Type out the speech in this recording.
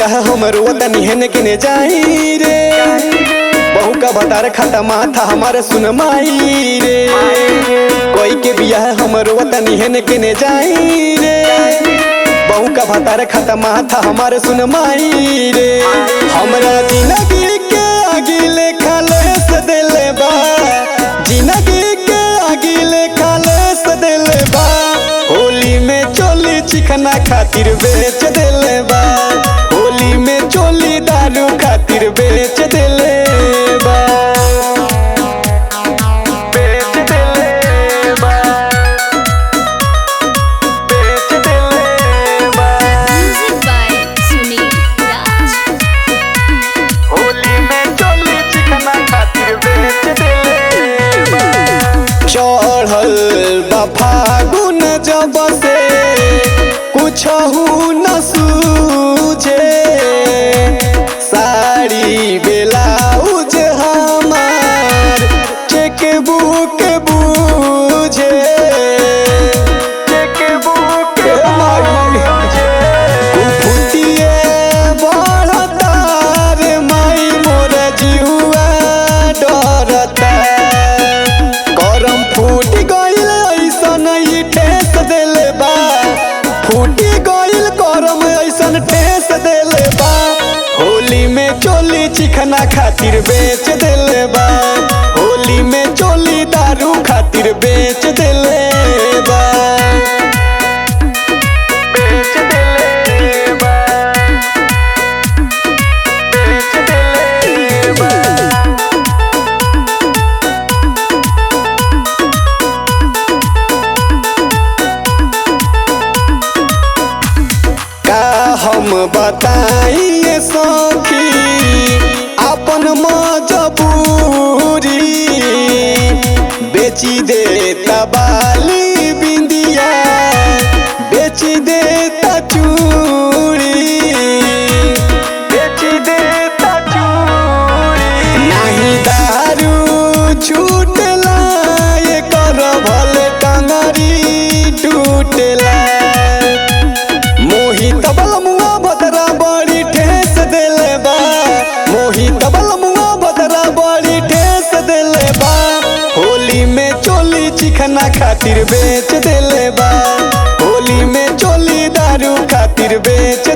बियाह हमर वतनी हेने किने जाई रे। बहू का भतार खाता माथा हमारे सुन माई रे। कोई के बियाह हमर वतनी हेने किने जाई रे। बहू का भतार खाता माथा हमारे सुन माई रे। हमरा जिंदगी के आगे लेखा लेस देले बा। जिंदगी के आगे लेखा लेस देले बा। होली में चोली चिकना खातिर बेच देले बा। होली में चोली दारू खातिर बेच देले बा। बेच देले बा। बेच देले बा। Music by Sunil Raj. Holi में चोली चिकना खातिर बेच देले बा। चढ़ल बा फागुन जब से कुछहु न सूझे। साड़ी ब्लाउज हमार चेक बुक बूझे। चेक बुक बूझे। फुटिए बढ़ता रे माई मोर जिहुआ डरता। करम फूट गइल ऐसन ही ठेस देले बा। फूटी गइल करम ऐसन ठेस देले बा। होली में चोली चिकना खातिर बेच देले बा। होली में चोली दारू खातिर बेच देले बा। बेच देले बा। बेच देले बा। का हम बताइए सखी अपन मजबूरी। बेची देता बाली बिंदिया बेची देता चूड़ी। बेची देता चूड़ी। नहीं दारू छूटला ये कर भले टंगरी टूटला। मोहित बलमुआ भदरा बड़ी ठेस देले बा। मोहित बलमुआ भदरा बड़ी ठेस देले बा। होली में चोली चिकना खातिर बेच देले बा। होली में चोली दारू खातिर बेच